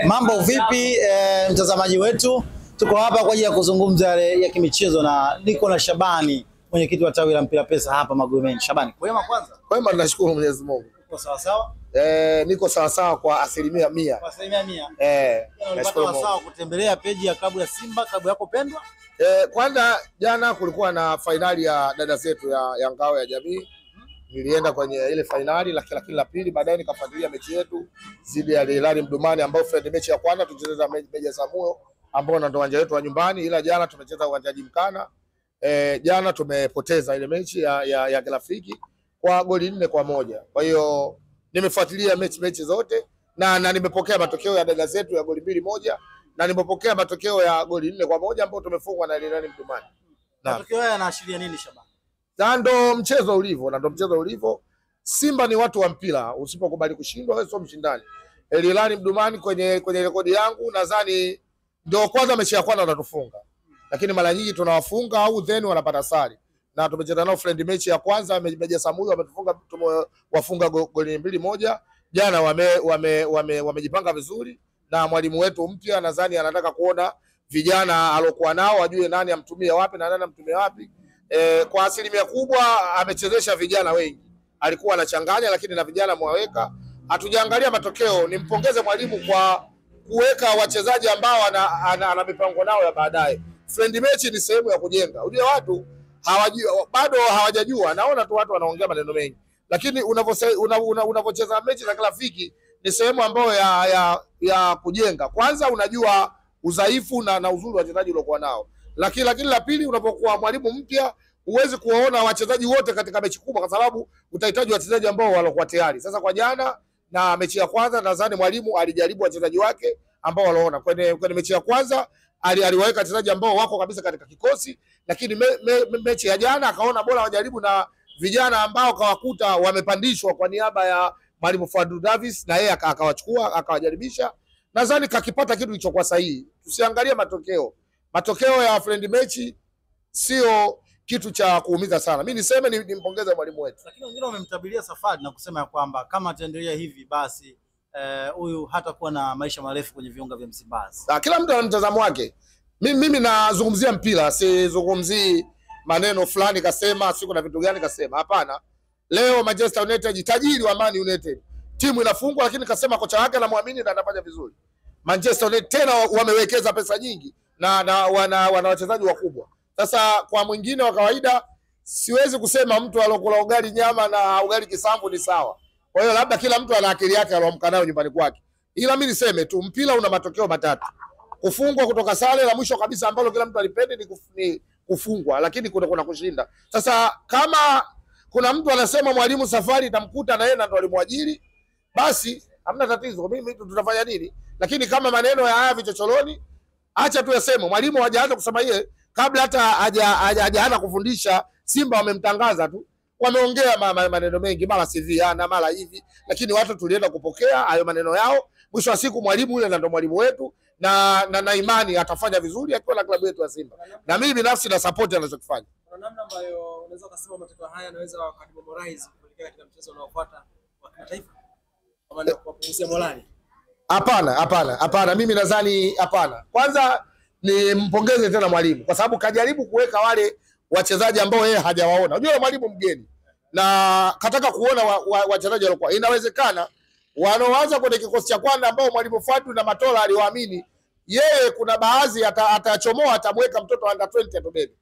Mambo vipi mtazamaji wetu? Tuko hapa kwa ajili ya kuzungumza yale ya kimichezo na niko na Shabani, mwenyekiti wa tawi la Mpira Pesa hapa Magomeni. Shabani, kwema kwanza? Kwema, tunashukuru Mwenyezi Mungu. Uko sawa sawa? Niko sawa sawa kwa asilimia 100. Kwa asilimia 100. Nashukuru sawa kutembelea peji ya klabu ya Simba, klabu yako pendwa. Kwanza jana kulikuwa na fainali ya dada zetu ya ngao ya jamii. Nilienda kwenye ile fainali, lakini la pili baadaye nikafuatilia mechi yetu dhidi ya Hilali Mdumani ambao friend mechi ya kwanza tulicheza Meja Samuyo ambao ndio uwanja wetu wa nyumbani, ila jana tumecheza uwanja Jimkana. Jana tumepoteza ile mechi ya kirafiki kwa goli 4-1. Kwa hiyo nimefuatilia mechi zote na nimepokea matokeo ya dada zetu ya goli 2-1 na nimepokea matokeo ya goli 4-1 ambao tumefungwa na Hilali Mdumani. Matokeo haya yanaashiria nini Shabani? Ndo mchezo ulivyo. Simba ni watu wa mpira, usipokubali kushindwa wewe sio mshindani. Hilali Mdumani kwenye rekodi yangu nadhani ndio kwanza mechi ya kwanza wanatufunga. Lakini mara nyingi tunawafunga au then wanapata sare. Na tumecheza nao friend mechi ya kwanza Meja Samuyo wametufunga, tumewafunga goli 2-1. Jana wamejipanga vizuri na mwalimu wetu mpya nadhani anataka kuona vijana alokuwa nao ajue nani amtumie wapi na nani amtumie wapi. Kwa asilimia kubwa amechezesha vijana wengi. Alikuwa anachanganya lakini na vijana mwaweka. Hatujaangalia matokeo. Nimpongeze mwalimu kwa kuweka wachezaji ambao ana mipango nao ya baadaye. Friend match ni sehemu ya kujenga. Unajua watu bado hawajajua. Naona tu watu wanaongea maneno mengi. Lakini unavocheza mechi za kirafiki ni sehemu ambayo ya kujenga. Kwanza unajua udhaifu na uzuri wa wachezaji uliokuwa nao. Lakini la pili, unapokuwa mwalimu mpya huwezi kuwaona wachezaji wote katika mechi kubwa kwa sababu utahitaji wachezaji ambao walikuwa tayari. Sasa kwa jana na mechi ya kwanza nadhani mwalimu alijaribu wachezaji wake ambao waliona. Kwenye mechi ya kwanza aliwaweka wachezaji ambao wako kabisa katika kikosi, lakini mechi ya jana akaona bora wajaribu na vijana ambao kawakuta wamepandishwa kwa niaba ya mwalimu Fadlu Davis na yeye akawachukua akawajaribisha. Nadhani kakipata kitu kilichokuwa sahihi. Tusiangalie matokeo. Matokeo ya friend mechi sio kitu cha kuumiza sana. Mimi niseme nimpongeze mwalimu wetu. Lakini wengine wamemtabiria safari na kusema kwamba kama ataendelea hivi basi huyu hatakuwa na maisha marefu kwenye viunga vya Msimbazi. Kila mtu ana mtazamo wake. Mimi nazungumzia mpira, sizungumzii maneno fulani kasema siku na vitu gani kasema. Hapana. Leo Manchester United tajiri wa Man United. Timu inafungwa lakini kasema kocha wake anamwamini na anafanya vizuri. Manchester United tena wamewekeza pesa nyingi na wana wachezaji wakubwa. Sasa kwa mwingine wa kawaida siwezi kusema mtu alokula ugali nyama na ugali kisamvu ni sawa. Kwa hiyo labda kila mtu ana akili yake alomka nayo nyumbani kwake. Ila mimi niseme tu mpira una matokeo matatu. Kufungwa kutoka sare, la mwisho kabisa ambalo kila mtu alipende ni kufungwa, lakini kuna kushinda. Sasa kama kuna mtu anasema mwalimu safari itamkuta na yeye ndo alimwajiri, basi hamna tatizo. Mimi tutafanya nini? Lakini kama maneno ya haya vichocholoni, acha tu yaseme. Mwalimu hajaanza kusema yeye kabla hata hajaanza kufundisha. Simba wamemtangaza tu, wameongea maneno mengi, mara CV na mara hivi, lakini watu tulienda kupokea hayo maneno yao. Mwisho wa siku mwalimu yule ndo mwalimu wetu na imani atafanya vizuri akiwa na klabu yetu ya Simba, na mimi binafsi na support anachokifanya. Kuna namna ambayo unaweza kusema matokeo haya yanaweza wakademoralize kuelekea katika mchezo unaofuata wa kimataifa kama ndio kupunguzia morali. Hapana. Mimi nadhani hapana. Kwanza ni mpongeze tena mwalimu kwa sababu kajaribu kuweka wale wachezaji ambao yeye hajawaona. Unajua mwalimu mgeni na kataka kuona wachezaji walikuwa. Inawezekana wanaoanza kwenye kikosi cha kwanza ambao mwalimu Fadlu na Matola aliwaamini yeye, kuna baadhi atachomoa, atamweka mtoto under 20 atobebe.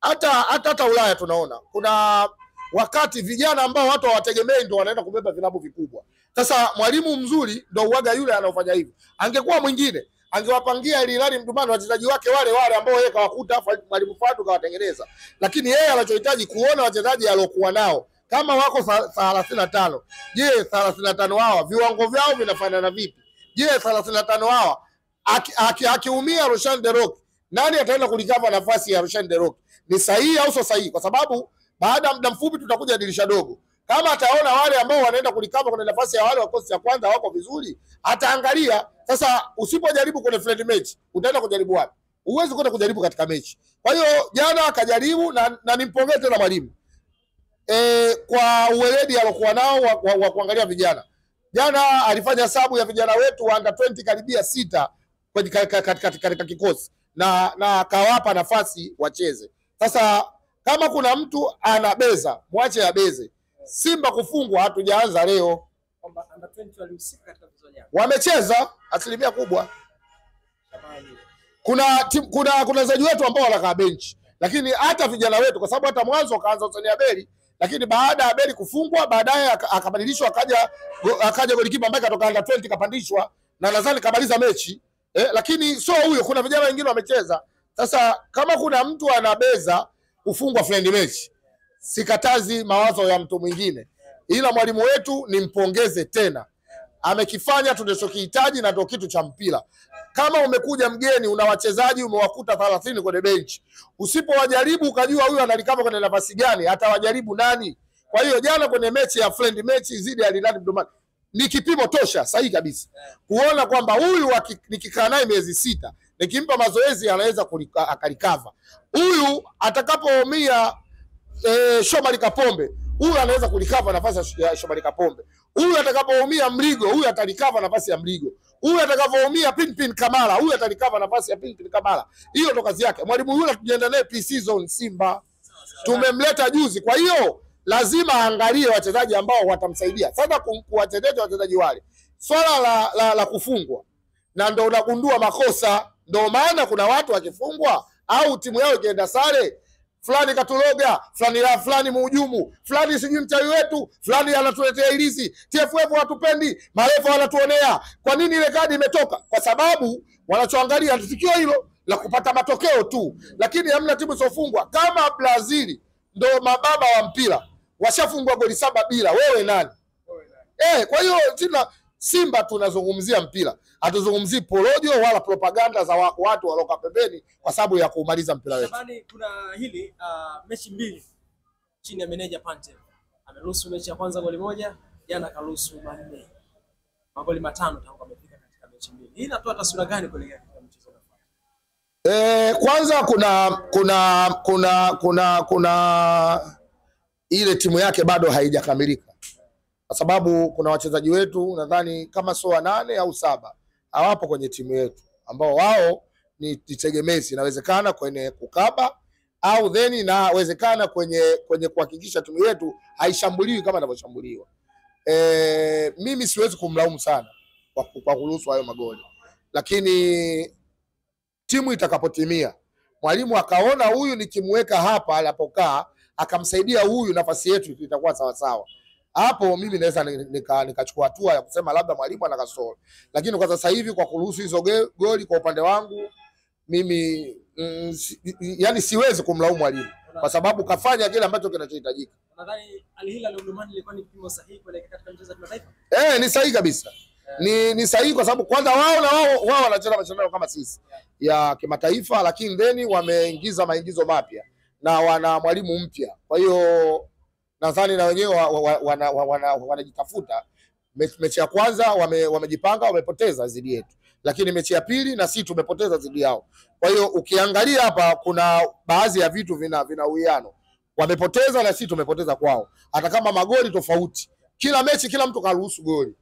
Hata Ulaya tunaona kuna wakati vijana ambao watu hawategemei ndio wanaenda kubeba vilabu vikubwa. Sasa mwalimu mzuri ndio uaga yule anaofanya hivyo. Angekuwa mwingine angewapangia Hilali Mdumani wachezaji wake wale ambao yeye kawakuta mwalimu Fadlu kawatengeneza. Lakini yeye anachohitaji kuona wachezaji aliokuwa nao kama wako 35. Je, 35 hawa viwango vyao vinafanana vipi? Je, 35 hawa akiumia Roshan De Reuck, nani ataenda kulikava nafasi ya Roshan De Reuck? Ni sahihi au sio sahihi? Kwa sababu baada ya muda mfupi tutakuja dirisha dogo. Kama ataona wale ambao wanaenda kulikava kwenye nafasi ya wale wa kosi ya kwanza wako vizuri, ataangalia. Sasa usipojaribu kwenye friendly match, utaenda kujaribu wapi? Huwezi kwenda kujaribu katika mechi. Kwa hiyo jana akajaribu na nimpongeze tena mwalimu. Kwa uweledi alokuwa nao wa kuangalia vijana. Jana alifanya sabu ya vijana wetu wa under 20 karibia 6 kwenye katika kikosi na akawapa nafasi wacheze. Sasa kama kuna mtu anabeza, mwache abeze. Simba kufungwa hatujaanza leo. Kwamba under 20 walihusika katika mchezo jana. Wamecheza asilimia kubwa. Kuna wachezaji wetu ambao wanakaa benchi, lakini hata vijana wetu, kwa sababu hata mwanzo akaanza Hussein Abeli, lakini baada ya Abeli kufungwa baadaye akabadilishwa akaja golikipa ambaye katoka under 20 kapandishwa na nadhani kamaliza mechi. Lakini sio huyo, kuna vijana wengine wamecheza. Sasa kama kuna mtu anabeza kufungwa friendly match, sikatazi mawazo ya mtu mwingine, ila mwalimu wetu nimpongeze tena, amekifanya tunachokihitaji na ndio kitu cha mpira. Kama umekuja mgeni una wachezaji umewakuta 30 kwenye bench, usipowajaribu ukajua huyu analikava kwenye nafasi gani, atawajaribu nani? Kwa hiyo jana kwenye mechi ya friendly match zidi ya Al Hilal Mdumani ni kipimo tosha sahihi kabisa kuona kwamba huyu nikikaa naye miezi 6 nikimpa mazoezi anaweza akalikava. Huyu atakapoumia Shomari Kapombe, huyu anaweza kulikava nafasi ya Shomari Kapombe. Huyu atakapoumia Mligo, huyu atalikava nafasi ya Mligo. Huyu atakapoumia Pinpin Kamara, huyu atalikava nafasi ya Pinpin Kamara. Hiyo ndo kazi yake. Mwalimu yule tunaenda naye pre-season Simba. Tumemleta juzi. Kwa hiyo lazima aangalie wachezaji ambao watamsaidia. Sasa kuwatetea wachezaji wale. Swala la kufungwa na ndo unagundua makosa. Ndio maana kuna watu wakifungwa au timu yao ikienda sare, fulani katuloga, fulani muhujumu, fulani sijui mchawi wetu, fulani anatuletea ilizi, TFF watupendi, marefa wanatuonea. Kwa nini ile kadi imetoka? Kwa sababu wanachoangalia tukio hilo la kupata matokeo tu, lakini hamna timu zofungwa. Kama Brazil ndo mababa wa mpira, washafungwa goli 7 bila, wewe nani? Kwa hiyo Simba tunazungumzia mpira, hatuzungumzii porojo wala propaganda za watu waloka pembeni kwa sababu ya kumaliza mpira wetu. Shabani, kuna hili mechi 2 chini ya meneja Pante. Ameruhusu mechi ya kwanza goli 1, jana karuhusu 4. Magoli 5 tangu amefika katika mechi 2. Hii inatoa taswira gani kuelekea katika mchezo unaofuata? Kwanza kuna ile timu yake bado haijakamilika. Kwa sababu kuna wachezaji wetu nadhani kama sio 8 au 7 hawapo kwenye timu yetu ambao wao ni tegemezi. Inawezekana kwenye kukaba au then inawezekana kwenye kuhakikisha timu yetu haishambuliwi kama inavyoshambuliwa. Mimi siwezi kumlaumu sana kwa kuruhusu hayo magoli. Lakini timu itakapotimia, mwalimu akaona huyu nikimweka hapa alipokaa akamsaidia huyu, nafasi yetu itakuwa sawa sawa. Hapo mimi naweza nikachukua hatua ya kusema labda mwalimu ana kasoro. Lakini kwa sasa hivi kwa kuruhusu hizo goli kwa upande wangu mimi yani siwezi kumlaumu mwalimu kwa sababu kafanya kile ambacho kinachohitajika. Nadhani Al Hilal Mdumani ilikuwa ni kipimo sahihi kuelekea katika mchezo wa kimataifa. Ni sahihi kabisa. Ni sahihi kwa sababu kwanza wao wanacheza mashindano kama sisi ya kimataifa, lakini then wameingiza maingizo mapya na wana mwalimu mpya. Kwa hiyo nadhani na wenyewe wanajitafuta. Mechi ya kwanza wamejipanga, wamepoteza zidi yetu, lakini mechi ya pili na sisi tumepoteza zidi yao. Kwa hiyo ukiangalia hapa kuna baadhi ya vitu vina uwiano. Wamepoteza na sisi tumepoteza kwao, hata kama magoli tofauti. Kila mechi kila mtu karuhusu goli.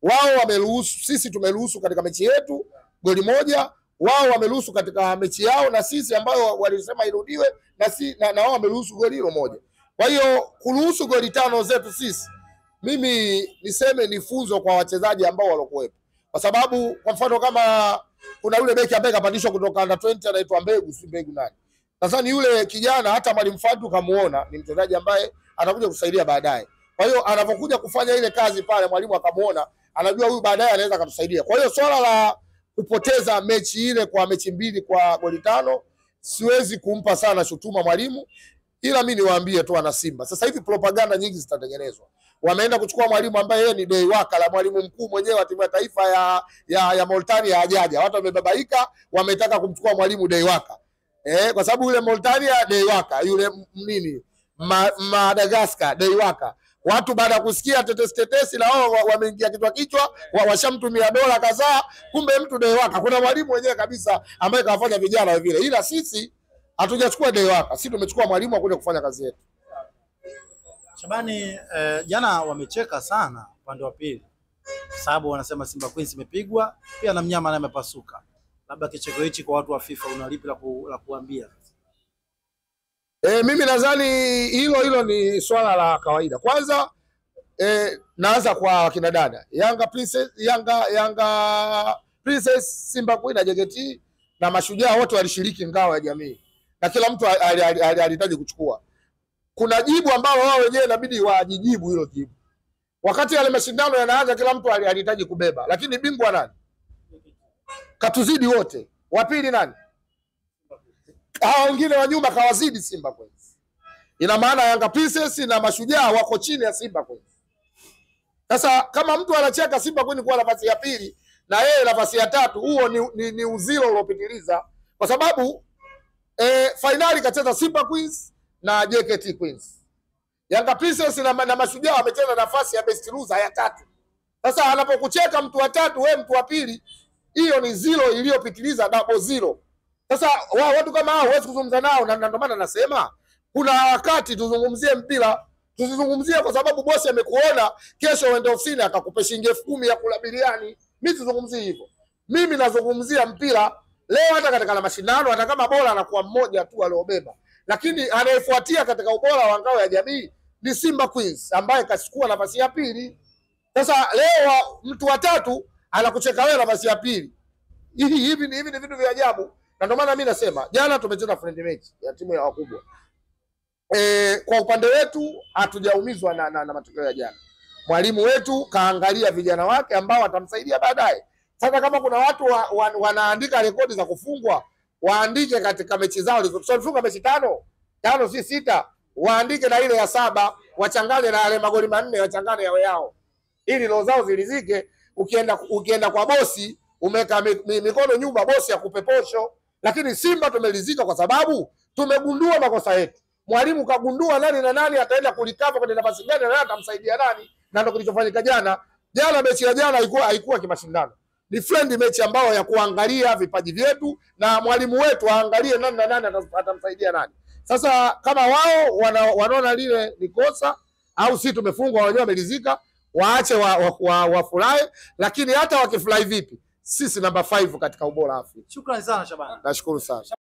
Wao wameruhusu, sisi tumeruhusu katika mechi yetu goli 1, wao wameruhusu katika mechi yao na sisi ambayo walisema irudiwe na wao wameruhusu goli hilo 1. Kwa hiyo kuruhusu goli 5 zetu sisi, mimi niseme ni funzo kwa wachezaji ambao walokuwepo. Kwa sababu kwa mfano kama kuna yule beki ambaye kapandishwa kutoka under 20 anaitwa Mbegu nani. Nadhani yule kijana hata mwalimu Fadu kamuona ni mchezaji ambaye atakuja kusaidia baadaye. Kwa hiyo anapokuja kufanya ile kazi pale mwalimu akamuona, anajua huyu baadaye anaweza kutusaidia. Kwa hiyo swala la kupoteza mechi ile kwa mechi 2 kwa goli 5 siwezi kumpa sana shutuma mwalimu. Ila mimi niwaambie tu wana Simba, sasa hivi propaganda nyingi zitatengenezwa. Wameenda kuchukua mwalimu ambaye yeye ni Dei Waka, la mwalimu mkuu mwenyewe wa timu ya taifa ya Mauritania hajaja. Watu wamebabaika, wametaka kumchukua mwalimu Dei Waka. Kwa sababu yule Mauritania Dei Waka, yule nini Madagascar Dei Waka. Watu baada ya kusikia tetesi na wao wameingia kichwa washamtumia dola kadhaa, kumbe mtu Dei Waka. Kuna mwalimu mwenyewe kabisa ambaye kawafanya vijana vile. Ila sisi hatujachukua Dei Waka, sisi tumechukua mwalimu akuja kufanya kazi yetu. Shabani, jana wamecheka sana upande wa pili. sababu wanasema Simba Queens imepigwa pia na mnyama naye amepasuka. Labda kicheko hichi kwa watu wa FIFA unalipi la kuambia? Mimi nadhani hilo ni swala la kawaida. Kwanza naanza kwa kina dada Yanga Princess, Simba Queen na JKT na Mashujaa wote walishiriki ngao ya jamii na kila mtu alihitaji kuchukua. Kuna jibu ambalo wao wenyewe inabidi wajijibu hilo jibu. Wakati yale mashindano yanaanza kila mtu alihitaji kubeba, lakini bingwa nani? Katuzidi wote. Wa pili nani? Hao wengine wa nyuma kawazidi Simba Queens. Ina maana Yanga Princess na Mashujaa wako chini ya Simba Queens. Sasa kama mtu anacheka Simba Queens kwa nafasi ya pili na yeye nafasi ya tatu, huo ni uzilo uliopitiliza, kwa sababu finali kacheza Simba Queens na JKT Queens. Yanga Princess na Mashujaa wamecheza nafasi ya best loser ya tatu. Sasa anapokucheka mtu wa tatu, wewe mtu wa pili, hiyo ni zero iliyopitiliza, double zero. Sasa watu kama hao huwezi kuzungumza nao, na ndio maana nasema kuna wakati tuzungumzie mpira. Tusizungumzie kwa sababu bosi amekuona kesho uende ofisini akakupa shilingi 10,000 ya kula biriani. Mimi sizungumzie hivyo. Mimi nazungumzia mpira. Leo hata katika mashindano hata kama bora anakuwa mmoja tu aliobeba, lakini anayefuatia katika ubora wa ngao ya jamii ni Simba Queens ambaye kachukua nafasi ya pili. Sasa leo mtu wa tatu anakucheka wewe nafasi ya pili. Hivi ni vitu vya ajabu. Na ndio maana mimi nasema jana tumecheza friendly match ya timu ya wakubwa. Kwa upande wetu hatujaumizwa na matokeo ya jana. Mwalimu wetu kaangalia vijana wake ambao watamsaidia baadaye. Sasa kama kuna watu wanaandika rekodi za kufungwa, waandike katika mechi zao. Tulifunga mechi 5 si 6, waandike na ile ya 7, wachanganye na yale magoli 4, wachanganye yao. Ili roho zao zilizike. Ukienda kwa bosi umeka mikono nyuma, bosi akupe posho. Lakini Simba tumelizika kwa sababu tumegundua makosa yetu. Mwalimu kagundua nani na nani ataenda kulikava kwenye nafasi gani na atamsaidia nani, na ndio kilichofanyika jana. Jana mechi ya jana haikuwa kimashindano. Ni friendly mechi ambayo ya kuangalia vipaji vyetu na mwalimu wetu aangalie nani na nani atamsaidia nani. Sasa kama wao wanaona lile ni kosa au sisi tumefungwa wenyewe wamelizika, waache wafurahi, lakini hata wakifurahi vipi, sisi namba 5 katika ubora Afrika. Shukrani sana Shabani. Nashukuru sana.